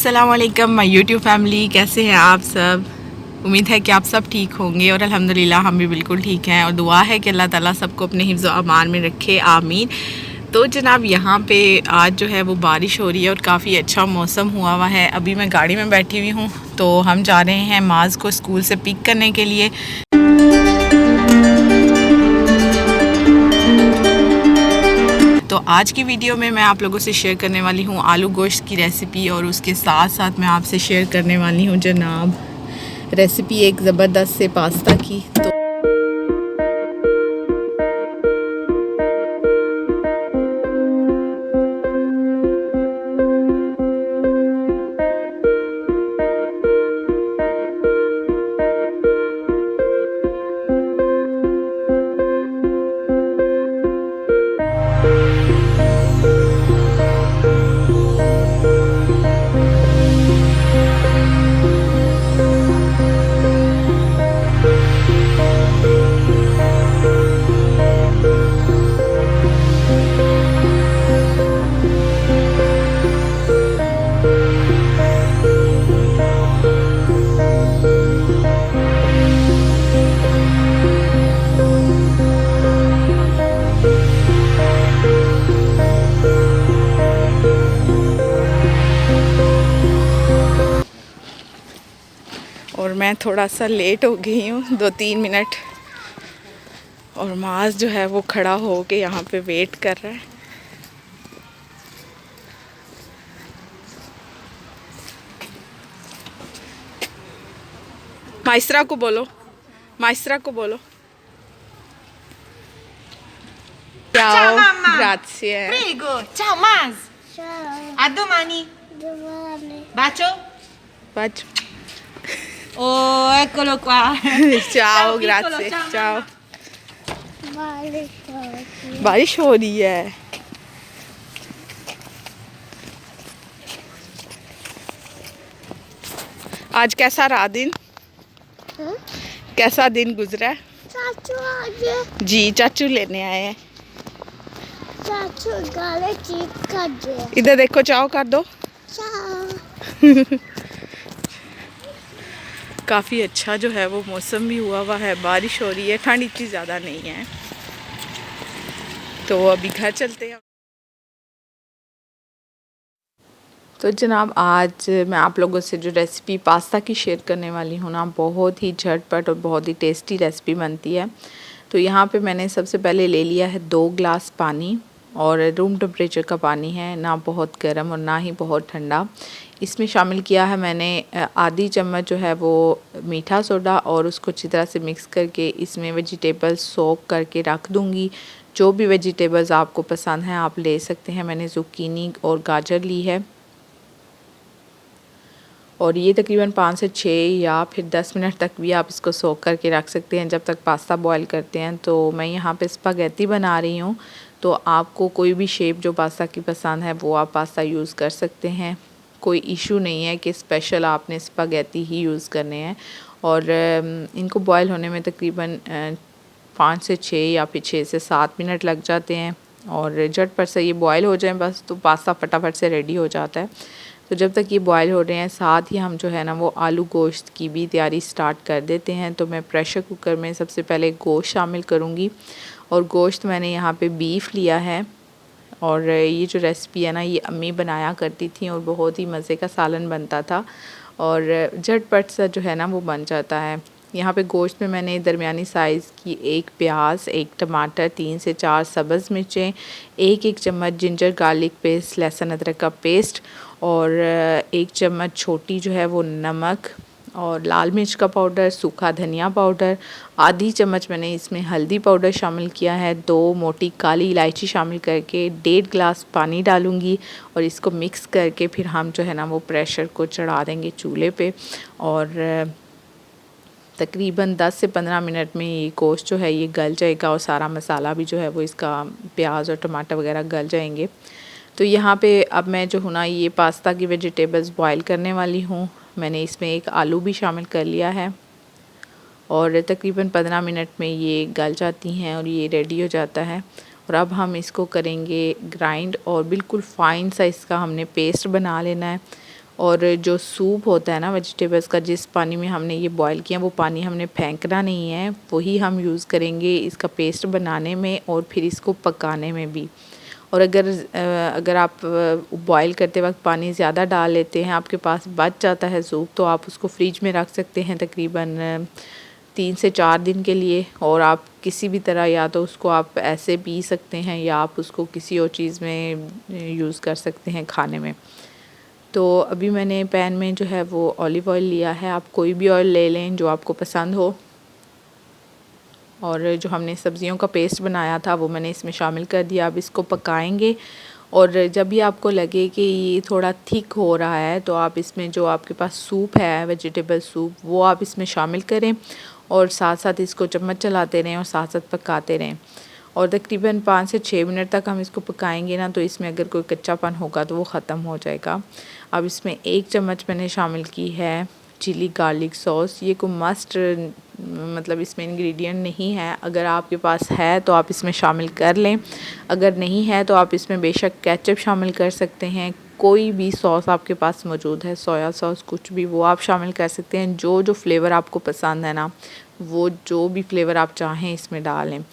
अस्सलाम वालेकुम my YouTube family, कैसे हैं आप सब। उम्मीद है कि आप सब ठीक होंगे और अल्हम्दुलिल्लाह हम भी बिल्कुल ठीक हैं और दुआ है कि अल्लाह ताला सबको अपने हिफ्ज़ व अमान में रखे, आमीन। तो जनाब यहाँ पे आज जो है वो बारिश हो रही है और काफ़ी अच्छा मौसम हुआ है। अभी मैं गाड़ी में बैठी हुई हूँ तो हम जा रहे हैं माज को स्कूल से पिक करने के लिए। तो आज की वीडियो में मैं आप लोगों से शेयर करने वाली हूँ आलू गोश्त की रेसिपी और उसके साथ साथ मैं आपसे शेयर करने वाली हूँ जनाब रेसिपी एक ज़बरदस्त से पास्ता की। तो और मैं थोड़ा सा लेट हो गई हूँ 2-3 मिनट और माज जो है वो खड़ा हो के यहाँ पे वेट कर रहा है। माइस्रा को बोलो, माइस्रा को बोलो। Ciao mamma. Grazie. Prego, ciao Mas. Ciao. A domani. Domani. Bacio. Bacio. Oh, eccolo qua. Ciao, piccolo, grazie. ciao, Ciao. Vale così. बारिश हो रही है। आज कैसा रहा दिन? कैसा दिन गुजरा है? चाचू आज जी चाचू लेने आए हैं। चाचू गाले चीज कर दे। इधर देखो, चाओ कर दो। चाओ। काफ़ी अच्छा जो है वो मौसम भी हुआ है, बारिश हो रही है, ठंड इतनी ज़्यादा नहीं है। तो अभी घर चलते हैं। तो जनाब आज मैं आप लोगों से जो रेसिपी पास्ता की शेयर करने वाली हूँ ना, बहुत ही झटपट और बहुत ही टेस्टी रेसिपी बनती है। तो यहाँ पे मैंने सबसे पहले ले लिया है 2 ग्लास पानी और रूम टेम्परेचर का पानी है, ना बहुत गर्म और ना ही बहुत ठंडा। इसमें शामिल किया है मैंने आधी चम्मच जो है वो मीठा सोडा और उसको अच्छी तरह से मिक्स करके इसमें वेजिटेबल्स सोक करके रख दूँगी। जो भी वेजिटेबल्स आपको पसंद हैं आप ले सकते हैं। मैंने ज़ुकीनी और गाजर ली है और ये तकरीबन 5 से 6 या फिर 10 मिनट तक भी आप इसको सोक करके रख सकते हैं जब तक पास्ता बॉईल करते हैं। तो मैं यहाँ पे स्पगेटी बना रही हूँ, तो आपको कोई भी शेप जो पास्ता की पसंद है वो आप पास्ता यूज़ कर सकते हैं। कोई इशू नहीं है कि स्पेशल आपने स्पगेटी ही यूज़ करने हैं। और इनको बॉईल होने में तकरीबन 5 से 6 या फिर 6 से 7 मिनट लग जाते हैं और झटपट से ये बॉईल हो जाए बस, तो पास्ता फटाफट से रेडी हो जाता है। तो जब तक ये बॉईल हो रहे हैं साथ ही हम जो है ना वो आलू गोश्त की भी तैयारी स्टार्ट कर देते हैं। तो मैं प्रेशर कुकर में सबसे पहले गोश्त शामिल करूँगी और गोश्त मैंने यहाँ पे बीफ लिया है। और ये जो रेसिपी है ना ये अम्मी बनाया करती थी और बहुत ही मज़े का सालन बनता था और झटपट सा जो है ना वो बन जाता है। यहाँ पे गोश्त में मैंने दरमियानी साइज़ की 1 प्याज, 1 टमाटर, 3 से 4 सब्ज़ मिर्चें, 1 चम्मच जिंजर गार्लिक पेस्ट, लहसुन अदरक का पेस्ट और 1 चम्मच छोटी जो है वो नमक और लाल मिर्च का पाउडर, सूखा धनिया पाउडर, आधी चम्मच मैंने इसमें हल्दी पाउडर शामिल किया है, 2 मोटी काली इलायची शामिल करके 1.5 गिलास पानी डालूँगी और इसको मिक्स करके फिर हम जो है ना वो प्रेशर को चढ़ा देंगे चूल्हे पे और तकरीबन 10 से 15 मिनट में ये गोश्त जो है ये गल जाएगा और सारा मसाला भी जो है वो इसका प्याज और टमाटर वगैरह गल जाएंगे। तो यहाँ पे अब मैं जो हूँ ना ये पास्ता की वेजिटेबल्स बॉईल करने वाली हूँ। मैंने इसमें 1 आलू भी शामिल कर लिया है और तकरीबन 15 मिनट में ये गल जाती हैं और ये रेडी हो जाता है। और अब हम इसको करेंगे ग्राइंड और बिल्कुल फ़ाइन सा इसका हमने पेस्ट बना लेना है और जो सूप होता है ना वेजिटेबल्स का, जिस पानी में हमने ये बॉईल किया वो पानी हमने फेंकना नहीं है, वही हम यूज़ करेंगे इसका पेस्ट बनाने में और फिर इसको पकाने में भी। और अगर आप बॉईल करते वक्त पानी ज़्यादा डाल लेते हैं, आपके पास बच जाता है सूप, तो आप उसको फ्रिज में रख सकते हैं तकरीबन 3 से 4 दिन के लिए। और आप किसी भी तरह, या तो उसको आप ऐसे पी सकते हैं या आप उसको किसी और चीज़ में यूज़ कर सकते हैं खाने में। तो अभी मैंने पैन में जो है वो ऑलिव ऑयल लिया है, आप कोई भी ऑयल ले लें जो आपको पसंद हो। और जो हमने सब्जियों का पेस्ट बनाया था वो मैंने इसमें शामिल कर दिया। अब इसको पकाएंगे और जब भी आपको लगे कि ये थोड़ा थिक हो रहा है तो आप इसमें जो आपके पास सूप है, वेजिटेबल सूप, वो आप इसमें शामिल करें और साथ साथ इसको चम्मच चलाते रहें और साथ साथ पकाते रहें। और तकरीबन 5 से 6 मिनट तक हम इसको पकाएंगे ना, तो इसमें अगर कोई कच्चापन होगा तो वो ख़त्म हो जाएगा। अब इसमें 1 चम्मच मैंने शामिल की है चिली गार्लिक सॉस। ये कोई मस्ट मतलब इसमें इंग्रेडिएंट नहीं है, अगर आपके पास है तो आप इसमें शामिल कर लें, अगर नहीं है तो आप इसमें बेशक केचप शामिल कर सकते हैं। कोई भी सॉस आपके पास मौजूद है, सोया सॉस, कुछ भी, वो आप शामिल कर सकते हैं। जो फ्लेवर आपको पसंद है ना, वो जो भी फ्लेवर आप चाहें इसमें डालें।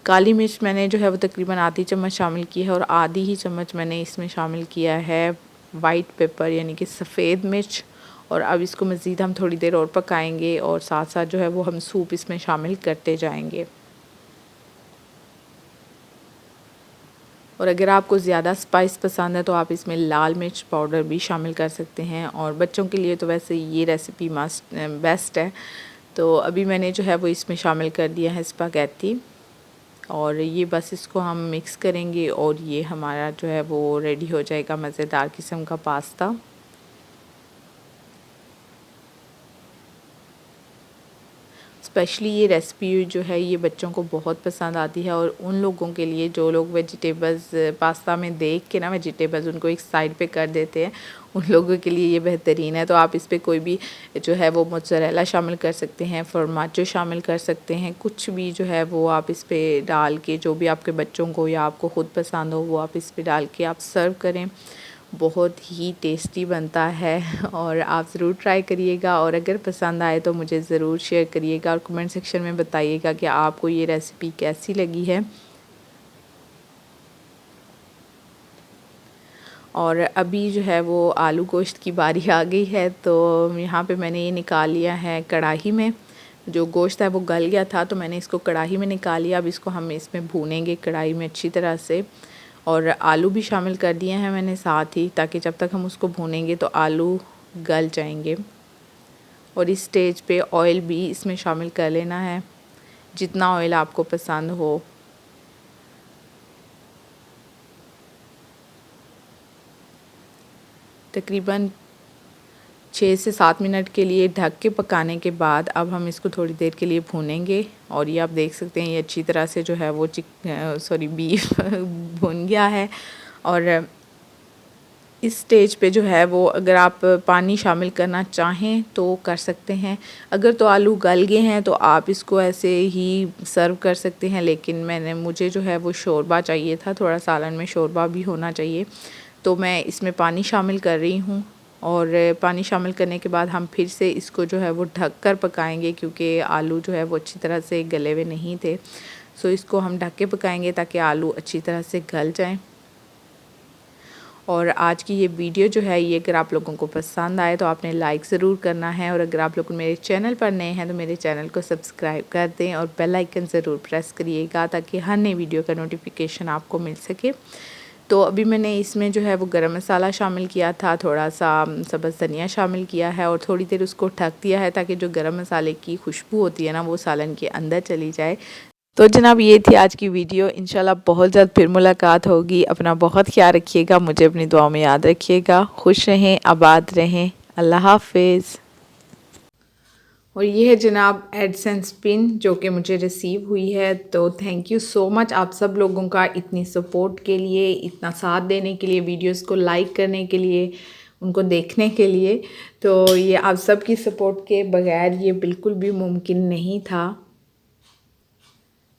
काली मिर्च मैंने जो है वो तकरीबन आधी चम्मच शामिल की है और आधी ही चम्मच मैंने इसमें शामिल किया है वाइट पेपर यानी कि सफ़ेद मिर्च। और अब इसको मज़ीद हम थोड़ी देर और पकाएंगे और साथ साथ जो है वो हम सूप इसमें शामिल करते जाएंगे। और अगर आपको ज़्यादा स्पाइस पसंद है तो आप इसमें लाल मिर्च पाउडर भी शामिल कर सकते हैं। और बच्चों के लिए तो वैसे ये रेसिपी बेस्ट है। तो अभी मैंने जो है वो इसमें शामिल कर दिया है स्पैगेटी और ये बस इसको हम मिक्स करेंगे और ये हमारा जो है वो रेडी हो जाएगा मज़ेदार किस्म का पास्ता। स्पेशली ये रेसिपी जो है ये बच्चों को बहुत पसंद आती है और उन लोगों के लिए जो लोग वेजिटेबल्स पास्ता में देख के ना वेजिटेबल्स उनको एक साइड पे कर देते हैं, उन लोगों के लिए ये बेहतरीन है। तो आप इस पे कोई भी जो है वो मोज़रेला शामिल कर सकते हैं, फॉर्माजो शामिल कर सकते हैं, कुछ भी जो है वो आप इस पर डाल के, जो भी आपके बच्चों को या आपको ख़ुद पसंद हो वो आप इस पर डाल के आप सर्व करें। बहुत ही टेस्टी बनता है और आप ज़रूर ट्राई करिएगा। और अगर पसंद आए तो मुझे ज़रूर शेयर करिएगा और कमेंट सेक्शन में बताइएगा कि आपको ये रेसिपी कैसी लगी है। और अभी जो है वो आलू गोश्त की बारी आ गई है, तो यहाँ पे मैंने ये निकाल लिया है कढ़ाई में। जो गोश्त है वो गल गया था तो मैंने इसको कढ़ाई में निकाल लिया। अब इसको हम इसमें भूनेंगे कढ़ाई में अच्छी तरह से। और आलू भी शामिल कर दिए हैं मैंने साथ ही, ताकि जब तक हम उसको भूनेंगे तो आलू गल जाएंगे। और इस स्टेज पे ऑयल भी इसमें शामिल कर लेना है, जितना ऑयल आपको पसंद हो। तकरीबन 6 से 7 मिनट के लिए ढक के पकाने के बाद अब हम इसको थोड़ी देर के लिए भूनेंगे। और ये आप देख सकते हैं ये अच्छी तरह से जो है वो बीफ भुन गया है। और इस स्टेज पे जो है वो अगर आप पानी शामिल करना चाहें तो कर सकते हैं, अगर तो आलू गल गए हैं तो आप इसको ऐसे ही सर्व कर सकते हैं। लेकिन मुझे जो है वो शोरबा चाहिए था, थोड़ा सालन में शोरबा भी होना चाहिए, तो मैं इसमें पानी शामिल कर रही हूँ। और पानी शामिल करने के बाद हम फिर से इसको जो है वो ढक कर पकाएंगे, क्योंकि आलू जो है वो अच्छी तरह से गले हुए नहीं थे। सो इसको हम ढक के पकाएंगे ताकि आलू अच्छी तरह से गल जाएं। और आज की ये वीडियो जो है ये अगर आप लोगों को पसंद आए तो आपने लाइक ज़रूर करना है। और अगर आप लोग मेरे चैनल पर नए हैं तो मेरे चैनल को सब्सक्राइब कर दें और बेल आइकन ज़रूर प्रेस करिएगा, ताकि हर नई वीडियो का नोटिफिकेशन आपको मिल सके। तो अभी मैंने इसमें जो है वो गरम मसाला शामिल किया था, थोड़ा सा सब्ज़ धनिया शामिल किया है और थोड़ी देर उसको ढक दिया है, ताकि जो गरम मसाले की खुशबू होती है ना वो सालन के अंदर चली जाए। तो जनाब ये थी आज की वीडियो। इंशाल्लाह बहुत जल्द फिर मुलाकात होगी। अपना बहुत ख्याल रखिएगा, मुझे अपनी दुआ में याद रखिएगा। खुश रहें, आबाद रहें। अल्लाह हाफिज़। और ये है जनाब एडसेंस पिन जो कि मुझे रिसीव हुई है। तो थैंक यू सो मच आप सब लोगों का इतनी सपोर्ट के लिए, इतना साथ देने के लिए, वीडियोस को लाइक करने के लिए, उनको देखने के लिए। तो ये आप सब की सपोर्ट के बगैर ये बिल्कुल भी मुमकिन नहीं था।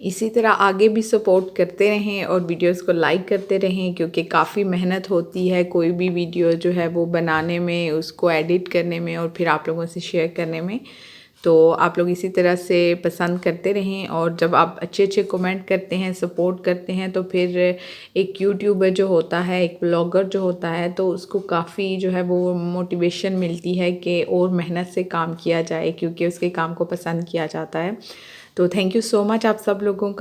इसी तरह आगे भी सपोर्ट करते रहें और वीडियोस को लाइक करते रहें, क्योंकि काफ़ी मेहनत होती है कोई भी वीडियो जो है वो बनाने में, उसको एडिट करने में और फिर आप लोगों से शेयर करने में। तो आप लोग इसी तरह से पसंद करते रहें, और जब आप अच्छे अच्छे कमेंट करते हैं, सपोर्ट करते हैं, तो फिर एक यूट्यूबर जो होता है, एक ब्लॉगर जो होता है, तो उसको काफ़ी जो है वो मोटिवेशन मिलती है कि और मेहनत से काम किया जाए, क्योंकि उसके काम को पसंद किया जाता है। तो थैंक यू सो मच आप सब लोगों का।